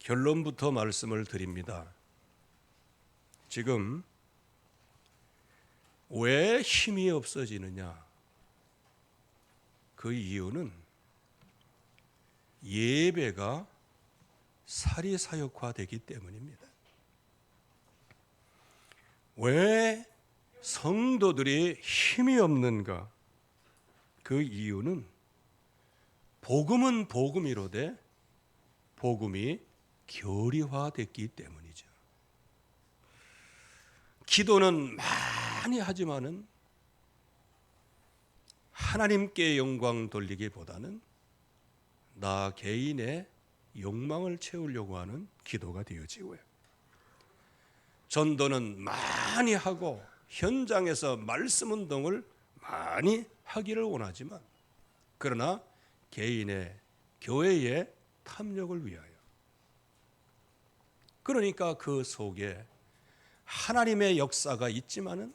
결론부터 말씀을 드립니다. 지금 왜 힘이 없어지느냐? 그 이유는 예배가 사리사욕화되기 때문입니다. 왜 성도들이 힘이 없는가? 그 이유는 복음은 복음이로되 복음이 교리화됐기 때문이죠. 기도는 많이 하지만은 하나님께 영광 돌리기보다는 나 개인의 욕망을 채우려고 하는 기도가 되어지고요. 전도는 많이 하고 현장에서 말씀 운동을 많이 하기를 원하지만 그러나 개인의 교회의 탐욕을 위하여, 그러니까 그 속에 하나님의 역사가 있지만은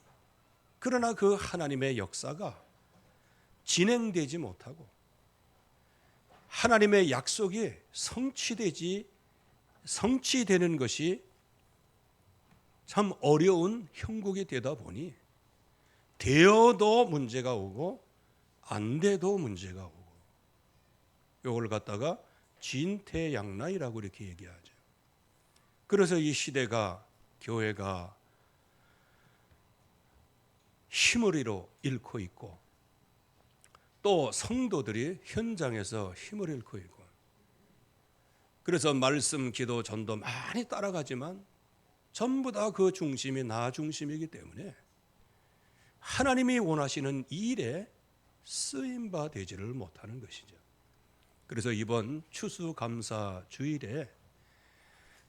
그러나 그 하나님의 역사가 진행되지 못하고 하나님의 약속이 성취되는 것이 참 어려운 형국이 되다 보니 되어도 문제가 오고 안 돼도 문제가 오고, 이걸 갖다가 진퇴양난이라고 이렇게 얘기하죠. 그래서 이 시대가, 교회가 힘을 잃고 있고 또 성도들이 현장에서 힘을 잃고 있고, 그래서 말씀, 기도, 전도 많이 따라가지만 전부 다 그 중심이 나 중심이기 때문에 하나님이 원하시는 일에 쓰임바 되지를 못하는 것이죠. 그래서 이번 추수감사 주일에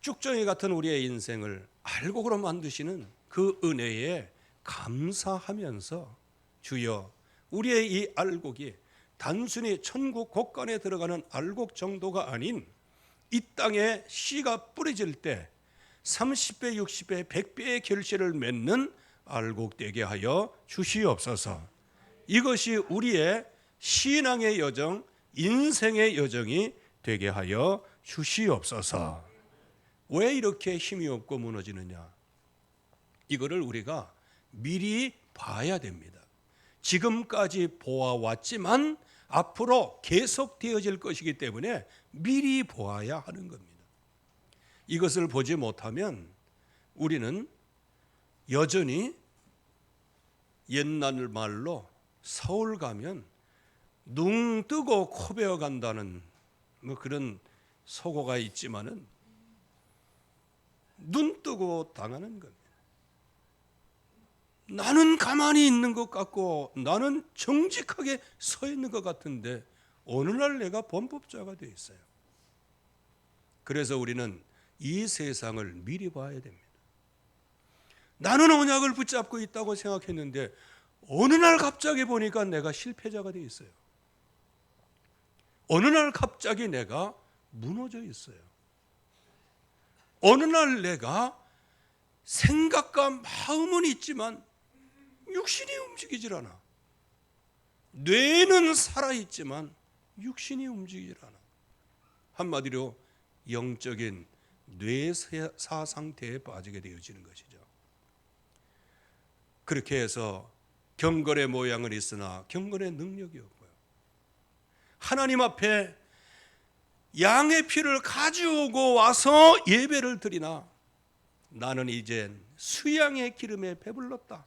쭉정이 같은 우리의 인생을 알곡으로 만드시는 그 은혜에 감사하면서 주여, 우리의 이 알곡이 단순히 천국 곳간에 들어가는 알곡 정도가 아닌 이 땅에 씨가 뿌려질 때 30배, 60배, 100배의 결실을 맺는 알곡 되게 하여 주시옵소서. 이것이 우리의 신앙의 여정, 인생의 여정이 되게 하여 주시옵소서. 왜 이렇게 힘이 없고 무너지느냐? 이거를 우리가 미리 봐야 됩니다. 지금까지 보아왔지만 앞으로 계속 되어질 것이기 때문에 미리 보아야 하는 겁니다. 이것을 보지 못하면 우리는 여전히 옛날 말로 서울 가면 눈 뜨고 코 베어 간다는 그런 속어가 있지만은 눈 뜨고 당하는 겁니다. 나는 가만히 있는 것 같고 나는 정직하게 서 있는 것 같은데 어느 날 내가 범법자가 되어 있어요. 그래서 우리는 이 세상을 미리 봐야 됩니다. 나는 언약을 붙잡고 있다고 생각했는데 어느 날 갑자기 보니까 내가 실패자가 되어 있어요. 어느 날 갑자기 내가 무너져 있어요. 어느 날 내가 생각과 마음은 있지만 육신이 움직이질 않아. 뇌는 살아있지만 육신이 움직이질 않아. 한마디로 영적인 뇌사 상태에 빠지게 되어지는 것이죠. 그렇게 해서 경건의 모양은 있으나 경건의 능력이 없고요. 하나님 앞에 양의 피를 가지고 와서 예배를 드리나 나는 이젠 수양의 기름에 배불렀다.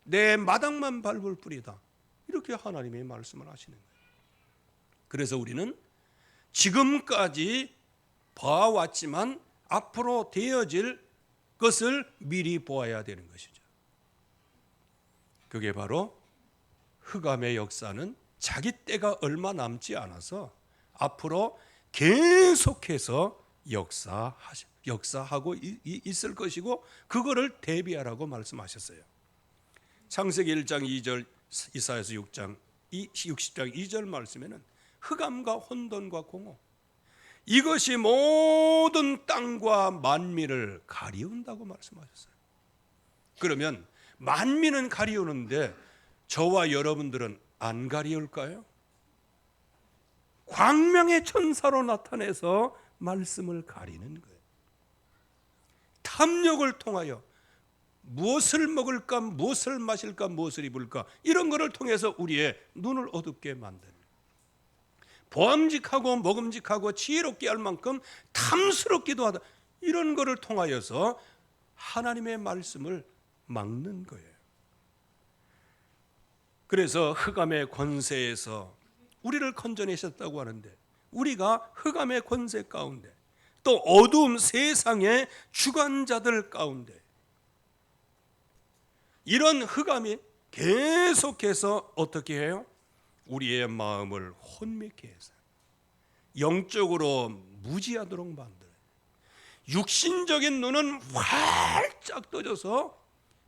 내 마당만 밟을 뿐이다. 이렇게 하나님이 말씀을 하시는 거예요. 그래서 우리는 지금까지 봐왔지만 앞으로 되어질 것을 미리 보아야 되는 것이죠. 그게 바로 흑암의 역사는 자기 때가 얼마 남지 않아서 앞으로 계속해서 역사하고 있을 것이고 그거를 대비하라고 말씀하셨어요. 창세기 1장 2절, 이사야서 60장 2절 말씀에는 흑암과 혼돈과 공허, 이것이 모든 땅과 만민을 가리운다고 말씀하셨어요. 그러면 만민은 가리우는데 저와 여러분들은 안 가리울까요? 광명의 천사로 나타내서 말씀을 가리는 거예요. 탐욕을 통하여 무엇을 먹을까, 무엇을 마실까, 무엇을 입을까, 이런 것을 통해서 우리의 눈을 어둡게 만드는, 보암직하고 먹음직하고 지혜롭게 할 만큼 탐스럽기도 하다, 이런 것을 통하여서 하나님의 말씀을 막는 거예요. 그래서 흑암의 권세에서 우리를 건져내셨다고 하는데, 우리가 흑암의 권세 가운데, 또 어두움 세상의 주관자들 가운데 이런 흑암이 계속해서 어떻게 해요? 우리의 마음을 혼미케 해서 영적으로 무지하도록 만들어요. 육신적인 눈은 활짝 떠져서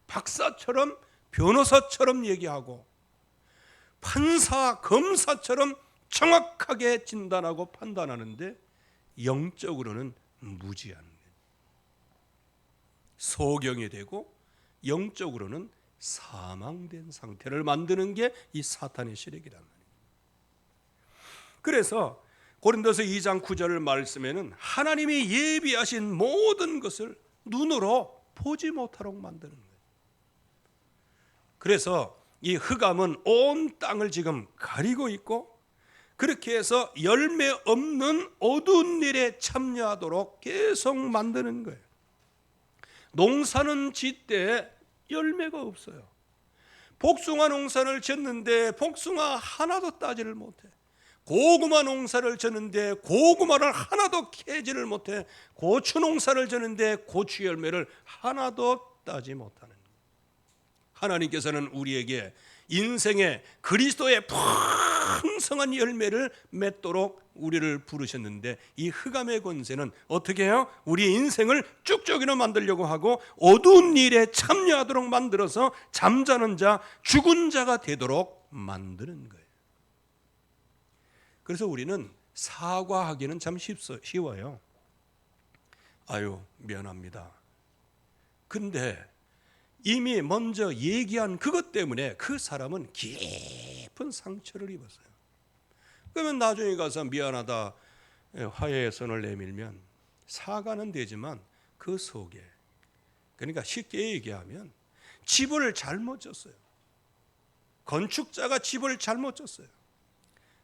박사처럼, 변호사처럼 얘기하고 판사, 검사처럼 정확하게 진단하고 판단하는데, 영적으로는 무지한 거예요. 소경이 되고 영적으로는 사망된 상태를 만드는 게 이 사탄의 시력이란 말이에요. 그래서 고린도서 2장 9절 말씀에는 하나님이 예비하신 모든 것을 눈으로 보지 못하도록 만드는 거예요. 그래서 이 흑암은 온 땅을 지금 가리고 있고, 그렇게 해서 열매 없는 어두운 일에 참여하도록 계속 만드는 거예요. 농사는 짓되 열매가 없어요. 복숭아 농사를 짓는데 복숭아 하나도 따지를 못해. 고구마 농사를 짓는데 고구마를 하나도 캐지를 못해. 고추 농사를 짓는데 고추 열매를 하나도 따지 못하는 거예요. 하나님께서는 우리에게 인생의 그리스도의 풍성한 열매를 맺도록 우리를 부르셨는데, 이 흑암의 권세는 어떻게 해요? 우리의 인생을 쭉쭉이로 만들려고 하고 어두운 일에 참여하도록 만들어서 잠자는 자, 죽은 자가 되도록 만드는 거예요. 그래서 우리는 사과하기는 참 쉬워요. 아유, 미안합니다. 근데 이미 먼저 얘기한 그것 때문에 그 사람은 깊은 상처를 입었어요. 그러면 나중에 가서 미안하다, 화해의 손을 내밀면 사과는 되지만 그 속에, 그러니까 쉽게 얘기하면 집을 잘못 졌어요. 건축자가 집을 잘못 졌어요.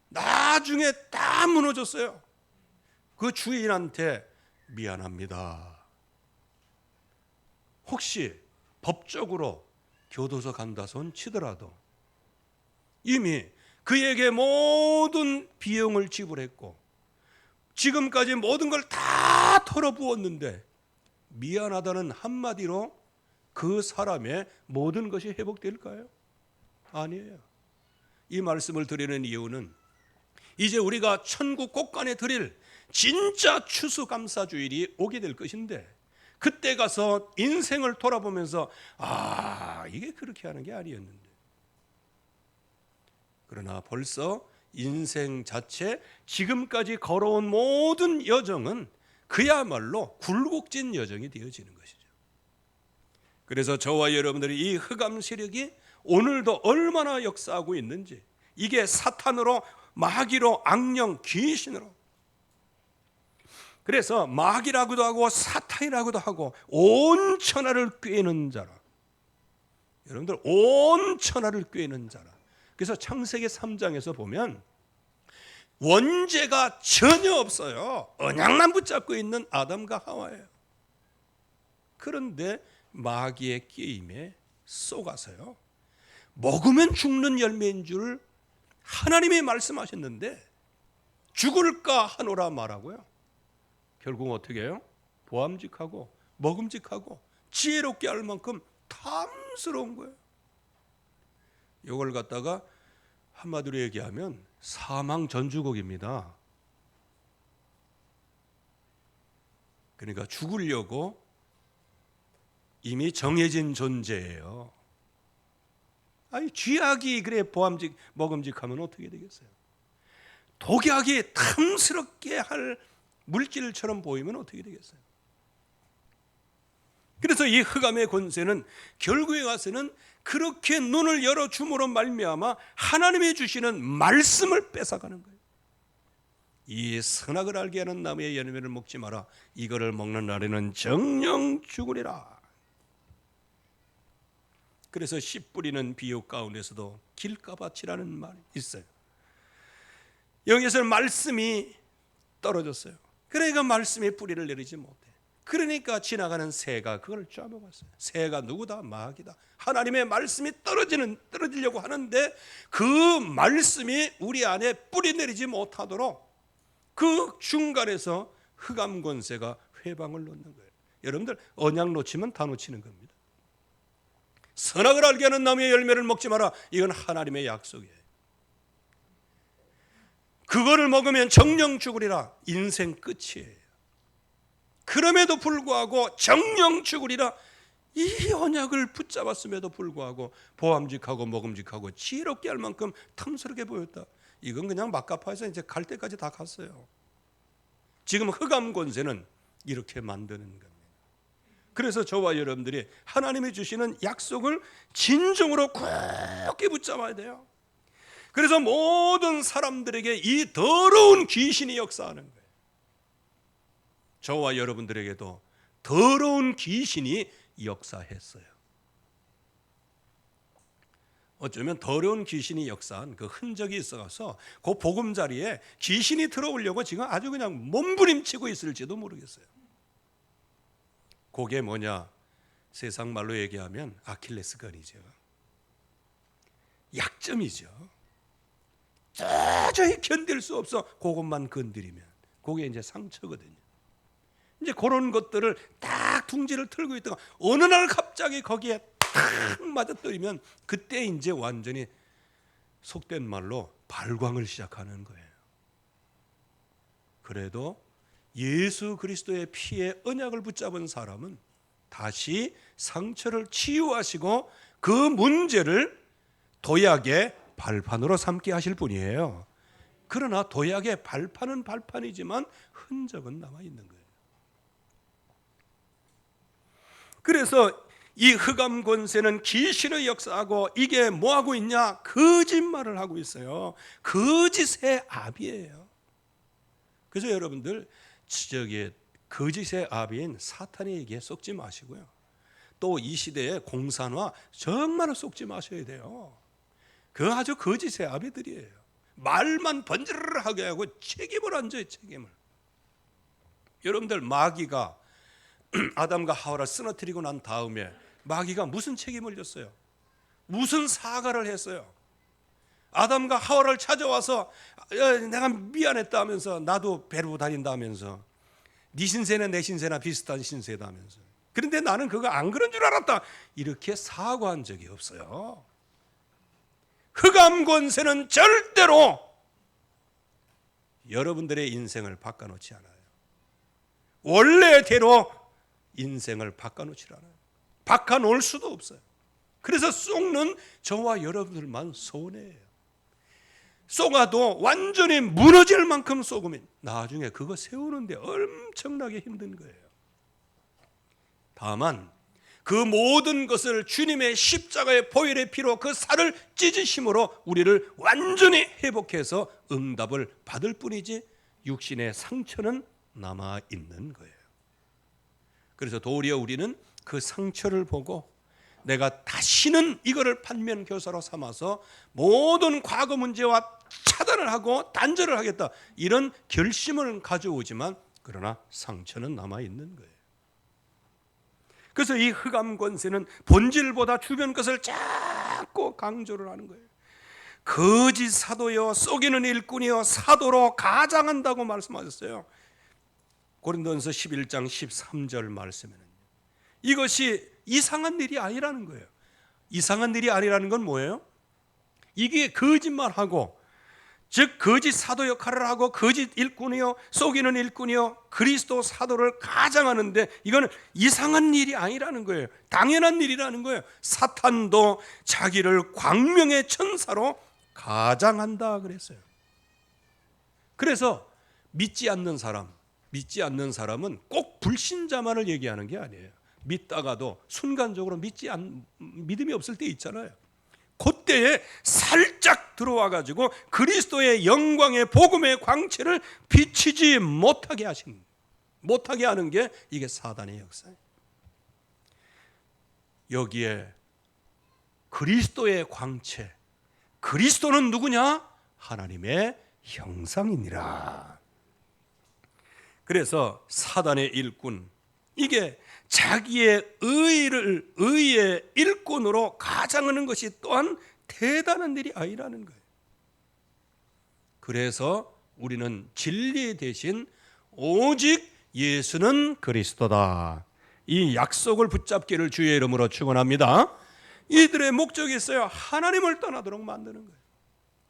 나중에 다 무너졌어요. 그 주인한테 미안합니다. 혹시 법적으로 교도소 간다 손 치더라도 이미 그에게 모든 비용을 지불했고 지금까지 모든 걸 다 털어부었는데, 미안하다는 한마디로 그 사람의 모든 것이 회복될까요? 아니에요. 이 말씀을 드리는 이유는 이제 우리가 천국 곳간에 드릴 진짜 추수감사주일이 오게 될 것인데, 그때 가서 인생을 돌아보면서 이게 그렇게 하는 게 아니었는데, 그러나 벌써 인생 자체, 지금까지 걸어온 모든 여정은 그야말로 굴곡진 여정이 되어지는 것이죠. 그래서 저와 여러분들이 이 흑암 세력이 오늘도 얼마나 역사하고 있는지, 이게 사탄으로, 마귀로, 악령, 귀신으로, 그래서 마귀라고도 하고 사탄이라고도 하고 온 천하를 꿰는 자라. 여러분들, 온 천하를 꿰는 자라. 그래서 창세기 3장에서 보면 원죄가 전혀 없어요. 언약만 붙잡고 있는 아담과 하와예요. 그런데 마귀의 게임에 속아서요, 먹으면 죽는 열매인 줄 하나님이 말씀하셨는데 죽을까 하노라 말하고요, 결국 어떻게 해요? 보암직하고 먹음직하고 지혜롭게 할 만큼 탐스러운 거예요. 이걸 갖다가 한마디로 얘기하면 사망 전주곡입니다. 그러니까 죽으려고 이미 정해진 존재예요. 쥐약이 그래 보암직 먹음직하면 어떻게 되겠어요? 독약이 탐스럽게 할 물질처럼 보이면 어떻게 되겠어요? 그래서 이 흑암의 권세는 결국에 가서는 그렇게 눈을 열어줌으로 말미암아 하나님이 주시는 말씀을 뺏어가는 거예요. 이 선악을 알게 하는 나무의 열매를 먹지 마라. 이거를 먹는 날에는 정령 죽으리라. 그래서 씨 뿌리는 비유 가운데서도 길가밭이라는 말이 있어요. 여기서 말씀이 떨어졌어요. 그러니까 말씀이 뿌리를 내리지 못해. 그러니까 지나가는 새가 그걸 쪄먹었어요. 새가 누구다? 마귀다. 하나님의 말씀이 떨어지려고 하는데 그 말씀이 우리 안에 뿌리 내리지 못하도록 그 중간에서 흑암 권세가 회방을 놓는 거예요. 여러분들 언약 놓치면 다 놓치는 겁니다. 선악을 알게 하는 나무의 열매를 먹지 마라. 이건 하나님의 약속이에요. 그거를 먹으면 정령 죽으리라. 인생 끝이에요. 그럼에도 불구하고 정령 죽으리라. 이 언약을 붙잡았음에도 불구하고 보암직하고 먹음직하고 지혜롭게 할 만큼 탐스럽게 보였다. 이건 그냥 막가파에서 이제 갈 때까지 다 갔어요. 지금 흑암 권세는 이렇게 만드는 겁니다. 그래서 저와 여러분들이 하나님이 주시는 약속을 진정으로 굳게 붙잡아야 돼요. 그래서 모든 사람들에게 이 더러운 귀신이 역사하는 거예요. 저와 여러분들에게도 더러운 귀신이 역사했어요. 어쩌면 더러운 귀신이 역사한 그 흔적이 있어서 그 보금자리에 귀신이 들어오려고 지금 아주 그냥 몸부림치고 있을지도 모르겠어요. 그게 뭐냐? 세상 말로 얘기하면 아킬레스건이죠. 약점이죠. 도저히 견딜 수 없어. 그것만 건드리면 그게 이제 상처거든요. 이제 그런 것들을 딱 둥지를 틀고 있다가 어느 날 갑자기 거기에 탁 맞아떨리면 그때 이제 완전히 속된 말로 발광을 시작하는 거예요. 그래도 예수 그리스도의 피의 언약을 붙잡은 사람은 다시 상처를 치유하시고 그 문제를 도약의 발판으로 삼게 하실 분이에요. 그러나 도약의 발판은 발판이지만 흔적은 남아 있는 거예요. 그래서 이 흑암 권세는 귀신의 역사하고 이게 뭐하고 있냐? 거짓말을 하고 있어요. 거짓의 아비예요. 그래서 여러분들 저기 거짓의 아비인 사탄에게 속지 마시고요. 또 이 시대의 공산화 정말 속지 마셔야 돼요. 그 아주 거짓의 아비들이에요. 말만 번지르르하게 하고 책임을 안 져요. 책임을. 여러분들 마귀가 아담과 하와를 쓰러뜨리고 난 다음에 마귀가 무슨 책임을 졌어요? 무슨 사과를 했어요? 아담과 하와를 찾아와서 내가 미안했다 하면서 나도 배로 다닌다 하면서 네 신세나 내 신세나 비슷한 신세다 하면서 그런데 나는 그거 안 그런 줄 알았다 이렇게 사과한 적이 없어요. 흑암 권세는 절대로 여러분들의 인생을 바꿔놓지 않아요. 원래대로 인생을 바꿔놓지 않아요. 바꿔놓을 수도 없어요. 그래서 속는 저와 여러분들만 손해예요. 속아도 완전히 무너질 만큼 속으면 나중에 그거 세우는데 엄청나게 힘든 거예요. 다만 그 모든 것을 주님의 십자가의 보혈의 피로 그 살을 찢으심으로 우리를 완전히 회복해서 응답을 받을 뿐이지 육신의 상처는 남아있는 거예요. 그래서 도리어 우리는 그 상처를 보고 내가 다시는 이거를 반면교사로 삼아서 모든 과거 문제와 차단을 하고 단절을 하겠다 이런 결심을 가져오지만 그러나 상처는 남아있는 거예요. 그래서 이 흑암 권세는 본질보다 주변 것을 자꾸 강조를 하는 거예요. 거짓 사도여 속이는 일꾼이여 사도로 가장한다고 말씀하셨어요. 고린도전서 11장 13절 말씀에는 이것이 이상한 일이 아니라는 거예요. 이상한 일이 아니라는 건 뭐예요? 이게 거짓말하고 즉 거짓 사도 역할을 하고 거짓 일꾼이요 속이는 일꾼이요 그리스도 사도를 가장하는데 이건 이상한 일이 아니라는 거예요. 당연한 일이라는 거예요. 사탄도 자기를 광명의 천사로 가장한다 그랬어요. 그래서 믿지 않는 사람은 꼭 불신자만을 얘기하는 게 아니에요. 믿다가도 순간적으로 믿음이 없을 때 있잖아요. 그때에 살짝 들어와 가지고 그리스도의 영광의 복음의 광채를 비치지 못하게 하는 게 이게 사단의 역사예요. 여기에 그리스도의 광채, 그리스도는 누구냐? 하나님의 형상이니라. 그래서 사단의 일꾼, 이게 자기의 의의 일꾼으로 가장하는 것이 또한 대단한 일이 아니라는 거예요. 그래서 우리는 진리 대신 오직 예수는 그리스도다, 이 약속을 붙잡기를 주의 이름으로 축원합니다. 이들의 목적이 있어요. 하나님을 떠나도록 만드는 거예요.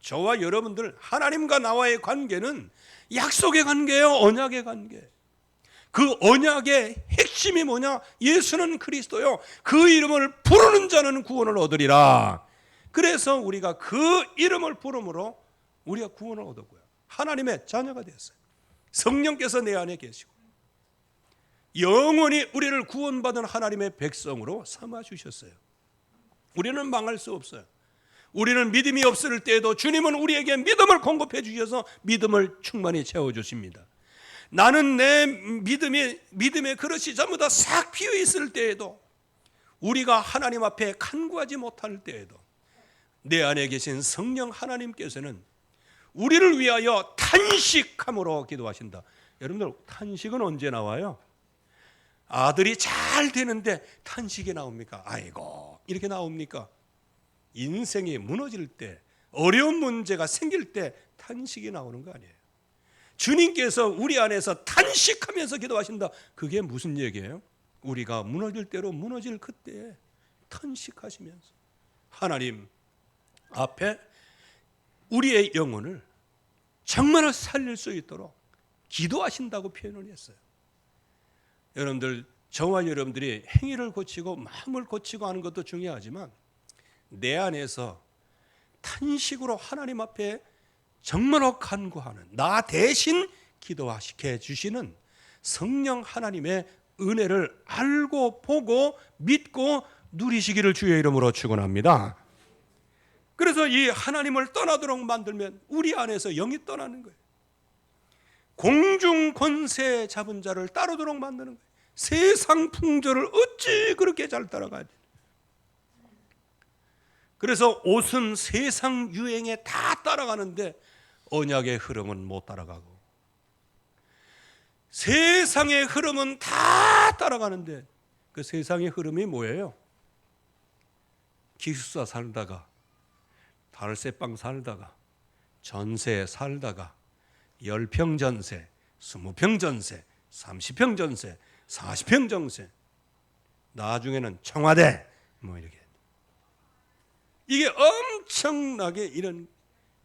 저와 여러분들, 하나님과 나와의 관계는 약속의 관계예요. 언약의 관계. 그 언약의 핵심이 뭐냐? 예수는 그리스도요, 그 이름을 부르는 자는 구원을 얻으리라. 그래서 우리가 그 이름을 부름으로 우리가 구원을 얻었고요, 하나님의 자녀가 되었어요. 성령께서 내 안에 계시고 영원히 우리를 구원받은 하나님의 백성으로 삼아 주셨어요. 우리는 망할 수 없어요. 우리는 믿음이 없을 때에도 주님은 우리에게 믿음을 공급해 주셔서 믿음을 충만히 채워 주십니다. 나는 내 믿음의 그릇이 전부 다 싹 비어 있을 때에도, 우리가 하나님 앞에 간구하지 못할 때에도 내 안에 계신 성령 하나님께서는 우리를 위하여 탄식함으로 기도하신다. 여러분들, 탄식은 언제 나와요? 아들이 잘 되는데 탄식이 나옵니까? 아이고, 이렇게 나옵니까? 인생이 무너질 때, 어려운 문제가 생길 때 탄식이 나오는 거 아니에요. 주님께서 우리 안에서 탄식하면서 기도하신다. 그게 무슨 얘기예요? 우리가 무너질 대로 무너질 그때에 탄식하시면서 하나님 앞에 우리의 영혼을 정말로 살릴 수 있도록 기도하신다고 표현을 했어요. 여러분들, 저와 여러분들이 행위를 고치고 마음을 고치고 하는 것도 중요하지만 내 안에서 탄식으로 하나님 앞에 정말로 간구하는, 나 대신 기도하시게 주시는 성령 하나님의 은혜를 알고 보고 믿고 누리시기를 주의 이름으로 축원합니다. 그래서 이 하나님을 떠나도록 만들면 우리 안에서 영이 떠나는 거예요. 공중 권세 잡은 자를 따르도록 만드는 거예요. 세상 풍조를 어찌 그렇게 잘 따라가지? 그래서 옷은 세상 유행에 다 따라가는데 언약의 흐름은 못 따라가고, 세상의 흐름은 다 따라가는데 그 세상의 흐름이 뭐예요? 기숙사 살다가, 달새방 살다가, 전세 살다가 10평 전세, 20평 전세, 30평 전세, 40평 전세, 나중에는 청와대 뭐 이렇게, 이게 엄청나게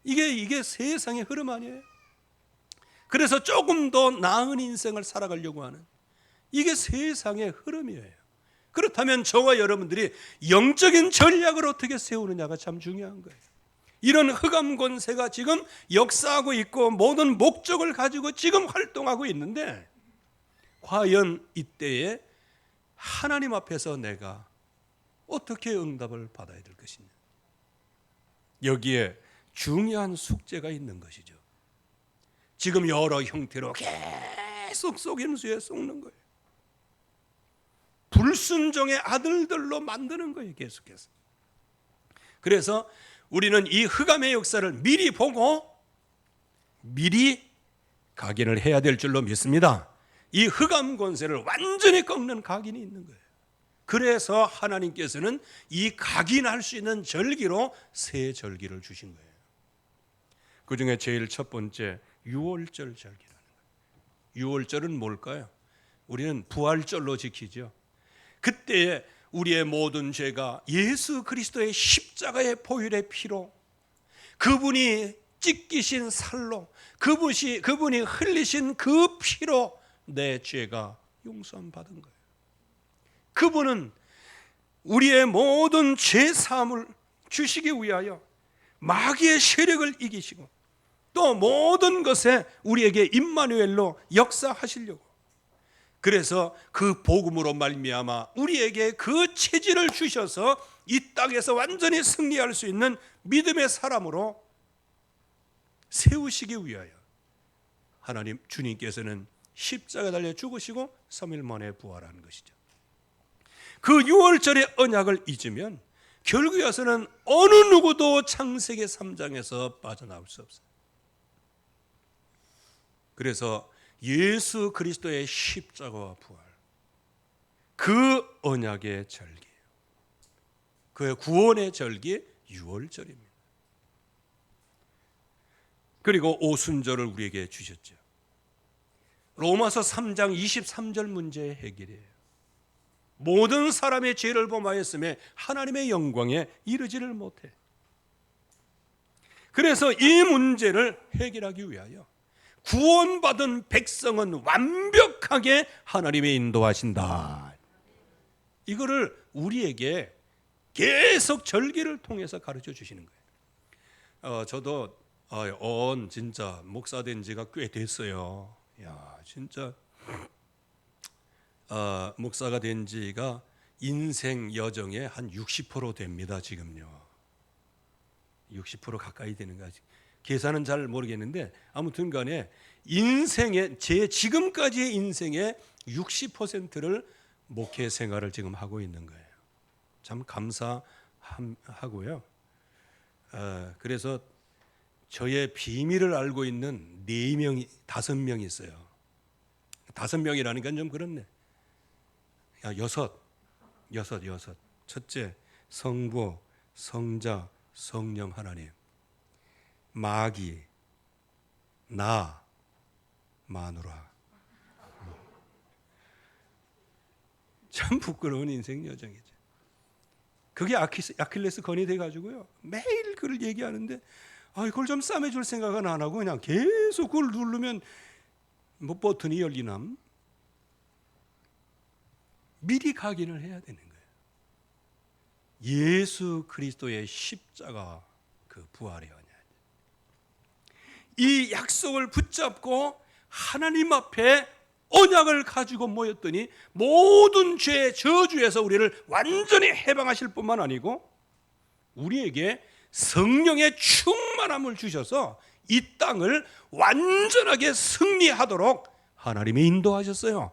이게 세상의 흐름 아니에요? 그래서 조금 더 나은 인생을 살아가려고 하는, 이게 세상의 흐름이에요. 그렇다면 저와 여러분들이 영적인 전략을 어떻게 세우느냐가 참 중요한 거예요. 이런 흑암 권세가 지금 역사하고 있고 모든 목적을 가지고 지금 활동하고 있는데, 과연 이때에 하나님 앞에서 내가 어떻게 응답을 받아야 될 것이냐, 여기에 중요한 숙제가 있는 것이죠. 지금 여러 형태로 계속 속임수에 속는 거예요. 불순종의 아들들로 만드는 거예요, 계속해서. 그래서 우리는 이 흑암의 역사를 미리 보고 미리 각인을 해야 될 줄로 믿습니다. 이 흑암 권세를 완전히 꺾는 각인이 있는 거예요. 그래서 하나님께서는 이 각인할 수 있는 절기로 새 절기를 주신 거예요. 그 중에 제일 첫 번째 유월절 절기라는 거예요. 유월절은 뭘까요? 우리는 부활절로 지키죠. 그때에 우리의 모든 죄가 예수 그리스도의 십자가의 보혈의 피로, 그분이 찢기신 살로, 그분이 흘리신 그 피로 내 죄가 용서함 받은 거예요. 그분은 우리의 모든 죄 사함을 주시기 위하여 마귀의 세력을 이기시고 또 모든 것에 우리에게 임마누엘로 역사하시려고, 그래서 그 복음으로 말미암아 우리에게 그 체질을 주셔서 이 땅에서 완전히 승리할 수 있는 믿음의 사람으로 세우시기 위하여 하나님 주님께서는 십자가 달려 죽으시고 3일 만에 부활하는 것이죠. 그 6월절의 언약을 잊으면 결국에 와서는 어느 누구도 창세기 3장에서 빠져나올 수 없어요. 그래서 예수 그리스도의 십자가와 부활, 그 언약의 절기예요. 그의 구원의 절기 6월절입니다. 그리고 오순절을 우리에게 주셨죠. 로마서 3장 23절 문제의 해결이에요. 모든 사람의 죄를 범하였음에 하나님의 영광에 이르지를 못해. 그래서 이 문제를 해결하기 위하여 구원받은 백성은 완벽하게 하나님의 인도하신다. 이거를 우리에게 계속 절기를 통해서 가르쳐 주시는 거예요. 저도 진짜 목사 된 지가 꽤 됐어요. 야, 진짜 목사가 된 지가 인생 여정의 한 60% 됩니다. 지금요. 60% 가까이 되는 거지. 계산은 잘 모르겠는데 아무튼 간에 인생의 제 지금까지의 인생의 60%를 목회 생활을 지금 하고 있는 거예요. 참 감사하고요. 그래서 저의 비밀을 알고 있는 5명 있어요. 5명이라니까 좀 그렇네. 여섯. 첫째, 성부, 성자, 성령 하나님. 마귀, 나, 마누라. 참 부끄러운 인생 여정이죠. 그게 아킬레스 건이 돼가지고요. 매일 그걸 얘기하는데 이걸 좀 싸매줄 생각은 안 하고 그냥 계속 그걸 누르면 뭐 버튼이 열리남. 미리 각인을 해야 되는 거예요. 예수 그리스도의 십자가 그 부활의 언약. 이 약속을 붙잡고 하나님 앞에 언약을 가지고 모였더니 모든 죄 저주에서 우리를 완전히 해방하실 뿐만 아니고 우리에게 성령의 충만함을 주셔서 이 땅을 완전하게 승리하도록 하나님이 인도하셨어요.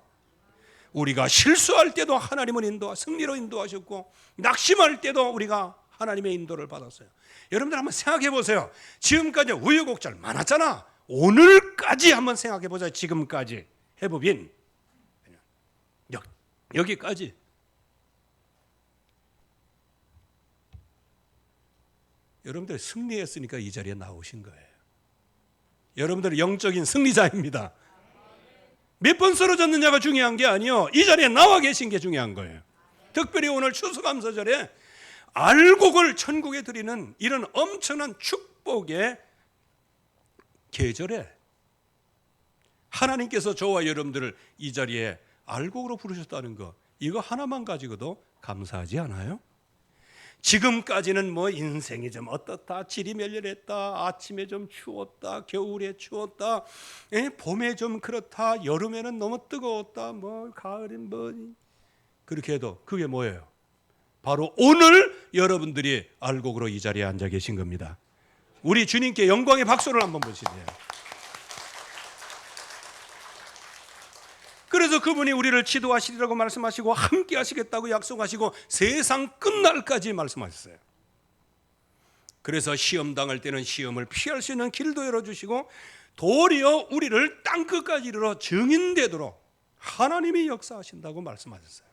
우리가 실수할 때도 하나님은 승리로 인도하셨고 낙심할 때도 우리가 하나님의 인도를 받았어요. 여러분들 한번 생각해 보세요. 지금까지 우여곡절 많았잖아. 오늘까지 한번 생각해 보자. 지금까지 해법인 여기까지. 여러분들 승리했으니까 이 자리에 나오신 거예요. 여러분들은 영적인 승리자입니다. 몇 번 쓰러졌느냐가 중요한 게 아니요, 이 자리에 나와 계신 게 중요한 거예요. 특별히 오늘 추수감사절에 알곡을 천국에 드리는 이런 엄청난 축복의 계절에 하나님께서 저와 여러분들을 이 자리에 알곡으로 부르셨다는 거, 이거 하나만 가지고도 감사하지 않아요? 지금까지는 뭐 인생이 좀 어떻다, 질이 멸렬했다, 아침에 좀 추웠다, 겨울에 추웠다, 봄에 좀 그렇다, 여름에는 너무 뜨거웠다, 뭐 가을엔 뭐 그렇게 해도 그게 뭐예요? 바로 오늘 여러분들이 알곡으로 이 자리에 앉아 계신 겁니다. 우리 주님께 영광의 박수를 한번 보시죠. 그래서 그분이 우리를 치도하시리라고 말씀하시고 함께 하시겠다고 약속하시고 세상 끝날까지 말씀하셨어요. 그래서 시험 당할 때는 시험을 피할 수 있는 길도 열어주시고 도리어 우리를 땅끝까지 이르러 증인되도록 하나님이 역사하신다고 말씀하셨어요.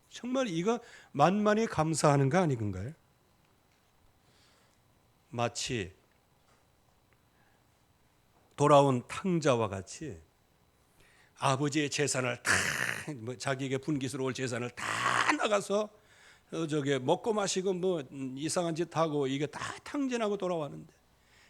정말 이거 만만히 감사하는 거 아니군가요? 마치 돌아온 탕자와 같이 아버지의 재산을 다, 자기에게 분기스러울 재산을 다 나가서 저게 먹고 마시고 뭐 이상한 짓 하고 이게 다 탕진하고 돌아왔는데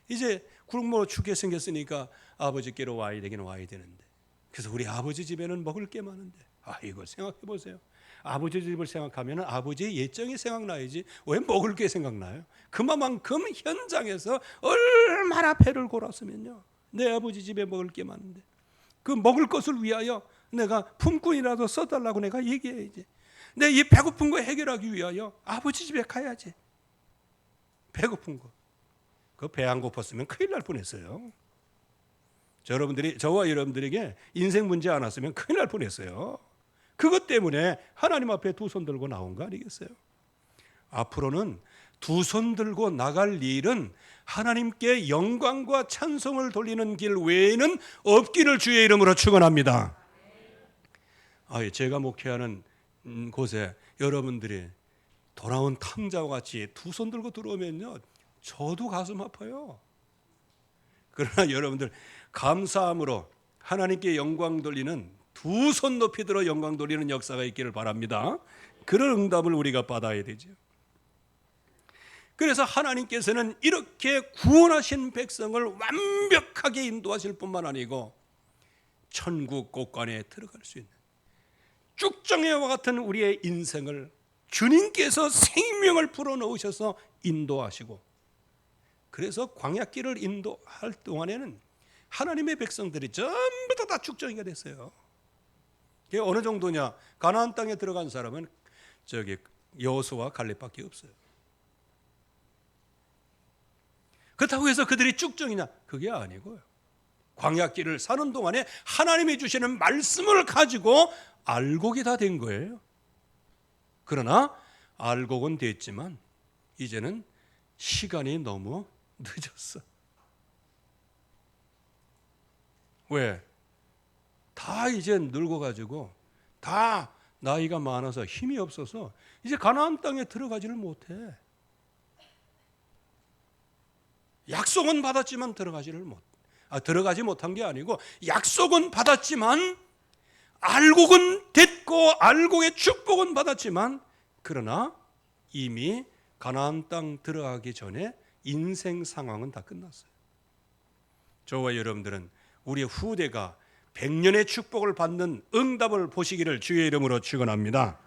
이제 굶어 죽게 생겼으니까 아버지께로 와야 되긴 와야 되는데, 그래서 우리 아버지 집에는 먹을 게 많은데 이거 생각해 보세요. 아버지 집을 생각하면 아버지의 예정이 생각나야지 왜 먹을 게 생각나요? 그만큼 현장에서 얼마나 배를 골았으면요, 내 아버지 집에 먹을 게 많은데 그 먹을 것을 위하여 내가 품꾼이라도 써달라고 내가 얘기해야지. 내 이 배고픈 거 해결하기 위하여 아버지 집에 가야지. 배고픈 거. 그 배 안 고팠으면 큰일 날 뻔했어요. 저와 여러분들에게 인생 문제 안 왔으면 큰일 날 뻔했어요. 그것 때문에 하나님 앞에 두 손 들고 나온 거 아니겠어요? 앞으로는 두 손 들고 나갈 일은 하나님께 영광과 찬송을 돌리는 길 외에는 없기를 주의 이름으로 축원합니다. 제가 목회하는 곳에 여러분들이 돌아온 탕자와 같이 두 손 들고 들어오면요, 저도 가슴 아파요. 그러나 여러분들 감사함으로 하나님께 영광 돌리는 두 손 높이 들어 영광 돌리는 역사가 있기를 바랍니다. 그런 응답을 우리가 받아야 되죠. 그래서 하나님께서는 이렇게 구원하신 백성을 완벽하게 인도하실 뿐만 아니고 천국 곳간에 들어갈 수 있는 쭉정이와 같은 우리의 인생을 주님께서 생명을 불어넣으셔서 인도하시고, 그래서 광야길을 인도할 동안에는 하나님의 백성들이 전부 다 쭉정이가 됐어요. 그게 어느 정도냐? 가나안 땅에 들어간 사람은 여호수아와 갈렙밖에 없어요. 그렇다고 해서 그들이 쭉정이냐? 그게 아니고요. 광야길을 사는 동안에 하나님이 주시는 말씀을 가지고 알곡이 다 된 거예요. 그러나 알곡은 됐지만 이제는 시간이 너무 늦었어. 왜? 다 이제 늙어가지고 다 나이가 많아서 힘이 없어서 이제 가나안 땅에 들어가지를 못해. 약속은 받았지만 들어가지 못한 게 아니고, 약속은 받았지만 알곡은 됐고 알곡의 축복은 받았지만, 그러나 이미 가나안 땅 들어가기 전에 인생 상황은 다 끝났어요. 저와 여러분들은 우리의 후대가 100년의 축복을 받는 응답을 보시기를 주의 이름으로 축원합니다.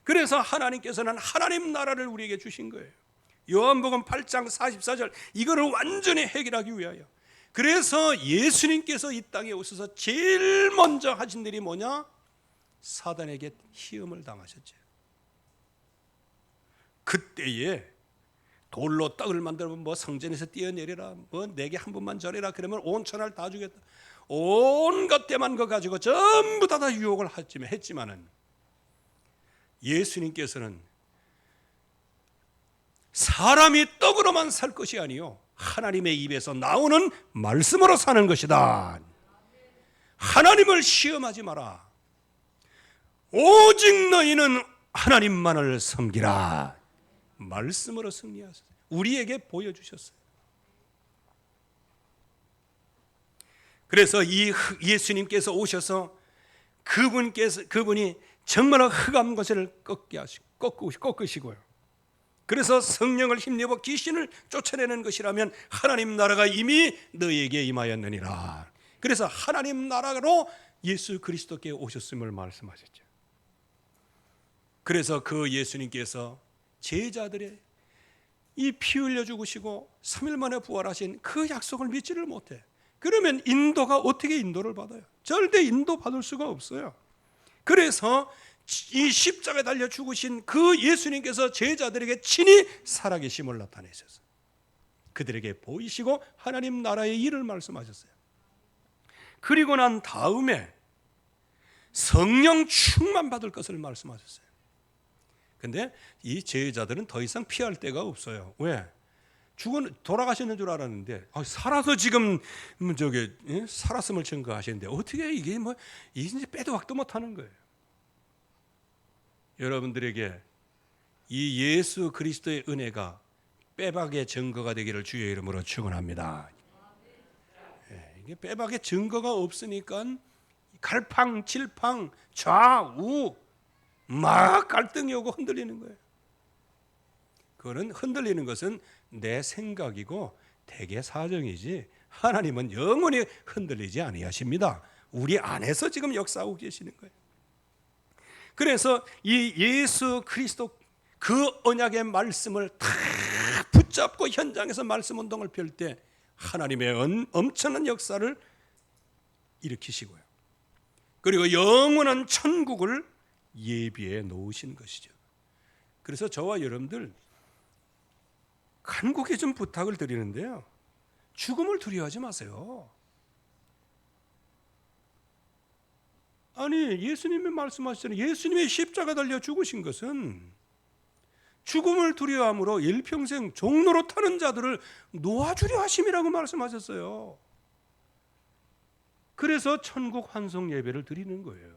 그래서 하나님께서는 하나님 나라를 우리에게 주신 거예요. 요한복음 8장 44절, 이거를 완전히 해결하기 위하여. 그래서 예수님께서 이 땅에 오셔서 제일 먼저 하신 일이 뭐냐? 사단에게 시험을 당하셨죠. 그때에 돌로 떡을 만들면 성전에서 뛰어내리라, 내게 한 번만 절해라, 그러면 온 천하를 다 주겠다. 온갖 때만 거 가지고 전부 다 유혹을 했지만은 예수님께서는 사람이 떡으로만 살 것이 아니요 하나님의 입에서 나오는 말씀으로 사는 것이다. 하나님을 시험하지 마라. 오직 너희는 하나님만을 섬기라. 말씀으로 승리하셨어요. 우리에게 보여주셨어요. 그래서 이 예수님께서 오셔서 그분이 정말 흑암 것을 꺾으시고요. 그래서 성령을 힘입어 귀신을 쫓아내는 것이라면 하나님 나라가 이미 너희에게 임하였느니라. 그래서 하나님 나라로 예수 그리스도께 오셨음을 말씀하셨죠. 그래서 그 예수님께서 제자들의 이 피 흘려 죽으시고 3일 만에 부활하신 그 약속을 믿지를 못해. 그러면 인도가 어떻게 인도를 받아요? 절대 인도 받을 수가 없어요. 그래서 이 십자가에 달려 죽으신 그 예수님께서 제자들에게 친히 살아계심을 나타내셨어요. 그들에게 보이시고 하나님 나라의 일을 말씀하셨어요. 그리고 난 다음에 성령 충만 받을 것을 말씀하셨어요. 근데 이 제자들은 더 이상 피할 데가 없어요. 왜? 돌아가시는 줄 알았는데 살아서 지금 살았음을 증거하시는데 어떻게 이게 이제 빼도 박도 못하는 거예요. 여러분들에게 이 예수 그리스도의 은혜가 빼박의 증거가 되기를 주의 이름으로 축원합니다. 이게 빼박의 증거가 없으니까 갈팡질팡 좌우 막 갈등이 오고 흔들리는 거예요. 그거는 흔들리는 것은 내 생각이고 대개 사정이지 하나님은 영원히 흔들리지 아니하십니다. 우리 안에서 지금 역사하고 계시는 거예요. 그래서 이 예수 그리스도 그 언약의 말씀을 다 붙잡고 현장에서 말씀 운동을 펼 때 하나님의 엄청난 역사를 일으키시고요. 그리고 영원한 천국을 예비해 놓으신 것이죠. 그래서 저와 여러분들 간곡히 좀 부탁을 드리는데요, 죽음을 두려워하지 마세요. 아니, 예수님이 말씀하시잖아요. 예수님이 십자가 달려 죽으신 것은 죽음을 두려워함으로 일평생 종로로 타는 자들을 놓아주려 하심이라고 말씀하셨어요. 그래서 천국 환송 예배를 드리는 거예요.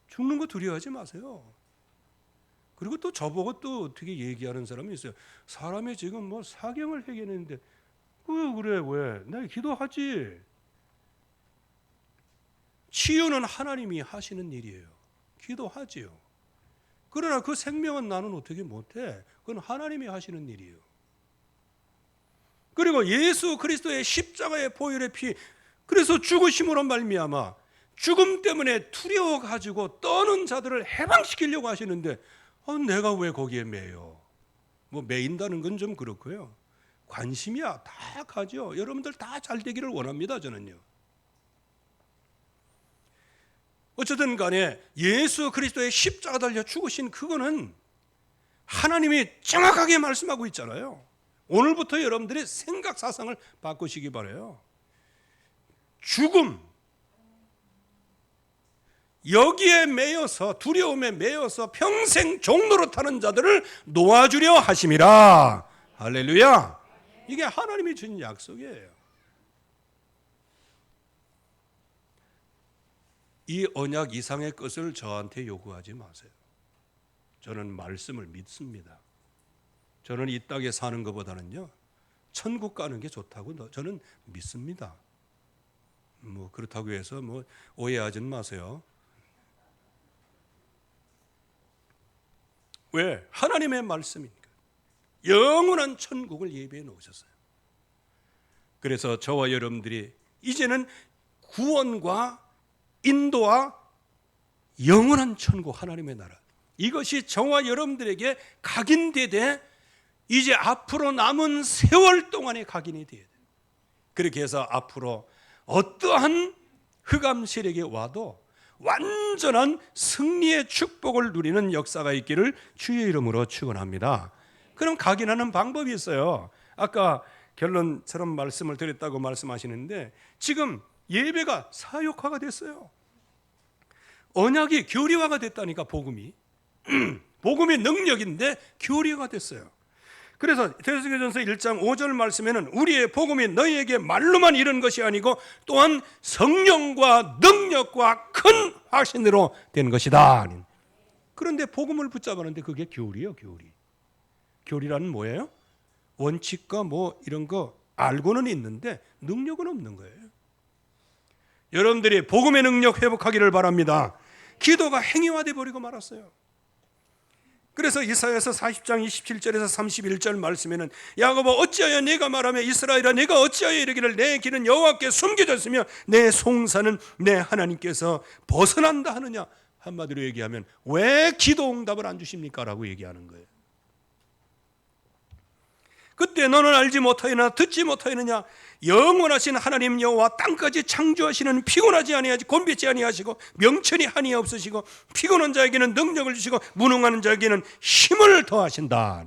죽는 거 두려워하지 마세요. 그리고 또 저보고 또 어떻게 얘기하는 사람이 있어요. 사람이 지금 뭐 사경을 해결했는데 그래 왜? 내가 기도하지. 치유는 하나님이 하시는 일이에요. 기도하지요. 그러나 그 생명은 나는 어떻게 못해? 그건 하나님이 하시는 일이에요. 그리고 예수 그리스도의 십자가의 보혈의 피, 그래서 죽으심으로 말미암아 죽음 때문에 두려워 가지고 떠는 자들을 해방시키려고 하시는데 내가 왜 거기에 매여? 뭐 매인다는 건 좀 그렇고요. 관심이야 다 가죠. 여러분들 다 잘 되기를 원합니다. 저는요. 어쨌든 간에 예수 그리스도의 십자가 달려 죽으신 그거는 하나님이 정확하게 말씀하고 있잖아요. 오늘부터 여러분들의 생각 사상을 바꾸시기 바라요. 죽음, 여기에 매여서 두려움에 매여서 평생 종로로 타는 자들을 놓아주려 하심이라. 할렐루야. 이게 하나님이 주신 약속이에요. 이 언약 이상의 것을 저한테 요구하지 마세요. 저는 말씀을 믿습니다. 저는 이 땅에 사는 것보다는요, 천국 가는 게 좋다고 저는 믿습니다. 뭐 그렇다고 해서 뭐 오해하지 마세요. 왜? 하나님의 말씀이니까. 영원한 천국을 예비해 놓으셨어요. 그래서 저와 여러분들이 이제는 구원과 인도와 영원한 천국, 하나님의 나라, 이것이 저와 여러분들에게 각인되되 이제 앞으로 남은 세월 동안에 각인이 돼야 돼요. 그렇게 해서 앞으로 어떠한 흑암 세력이 와도 완전한 승리의 축복을 누리는 역사가 있기를 주의 이름으로 축원합니다. 그럼 각인하는 방법이 있어요. 아까 결론처럼 말씀을 드렸다고 말씀하시는데 지금 예배가 사역화가 됐어요. 언약이 교리화가 됐다니까. 복음이 복음이 능력인데 교리화가 됐어요. 그래서 데살로니가전서 1장 5절 말씀에는 우리의 복음이 너희에게 말로만 이른 것이 아니고 또한 성령과 능력과 큰 확신으로 된 것이다. 그런데 복음을 붙잡았는데 그게 교리예요. 교리라는 뭐예요? 원칙과 뭐 이런 거 알고는 있는데 능력은 없는 거예요. 여러분들이 복음의 능력 회복하기를 바랍니다. 기도가 행위화돼 버리고 말았어요. 그래서 이사야서 40장 27절에서 31절 말씀에는 야곱아 어찌하여 네가 말하며 이스라엘아 네가 어찌하여 이르기를 내 길은 여호와께 숨겨졌으며 내 송사는 내 하나님께서 벗어난다 하느냐. 한마디로 얘기하면 왜 기도 응답을 안 주십니까? 라고 얘기하는 거예요. 그때 너는 알지 못하였나 듣지 못하였느냐. 영원하신 하나님 여호와 땅까지 창조하시는 피곤하지 아니하지 곤비지 아니하시고 명철이 한이 없으시고 피곤한 자에게는 능력을 주시고 무능한 자에게는 힘을 더하신다.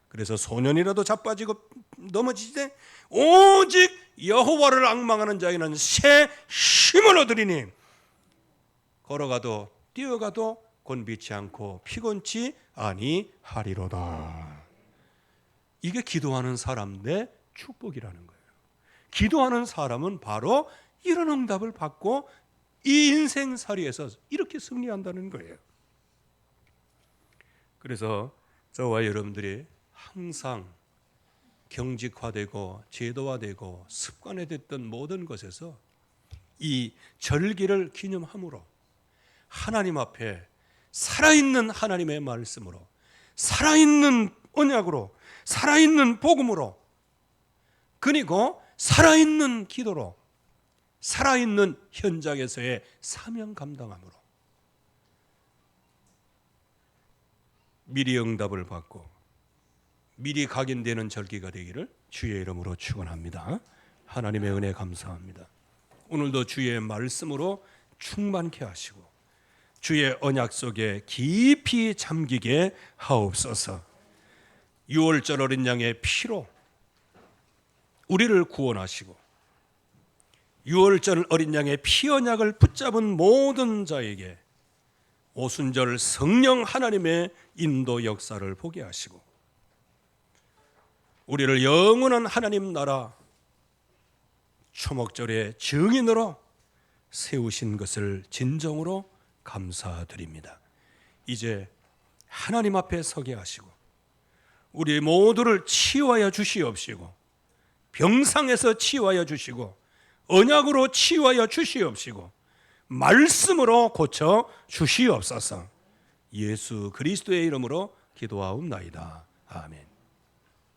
그래서 소년이라도 자빠지고 넘어지되 오직 여호와를 앙망하는 자에게는 새 힘을 얻으리니 걸어가도 뛰어가도 곤비치 않고 피곤치 아니하리로다. 이게 기도하는 사람의 축복이라는 거예요. 기도하는 사람은 바로 이런 응답을 받고 이 인생살이에서 이렇게 승리한다는 거예요. 그래서 저와 여러분들이 항상 경직화되고 제도화되고 습관화됐던 모든 것에서 이 절기를 기념함으로 하나님 앞에 살아있는 하나님의 말씀으로 살아있는 언약으로 살아있는 복음으로 그리고 살아있는 기도로 살아있는 현장에서의 사명 감당함으로 미리 응답을 받고 미리 각인되는 절기가 되기를 주의 이름으로 축원합니다. 하나님의 은혜 감사합니다. 오늘도 주의 말씀으로 충만케 하시고 주의 언약 속에 깊이 잠기게 하옵소서. 유월절 어린 양의 피로 우리를 구원하시고 유월절 어린 양의 피 언약을 붙잡은 모든 자에게 오순절 성령 하나님의 인도 역사를 보게 하시고 우리를 영원한 하나님 나라 초목절의 증인으로 세우신 것을 진정으로 감사드립니다. 이제 하나님 앞에 서게 하시고 우리 모두를 치유하여 주시옵시고 병상에서 치유하여 주시고 언약으로 치유하여 주시옵시고 말씀으로 고쳐 주시옵소서. 예수 그리스도의 이름으로 기도하옵나이다. 아멘.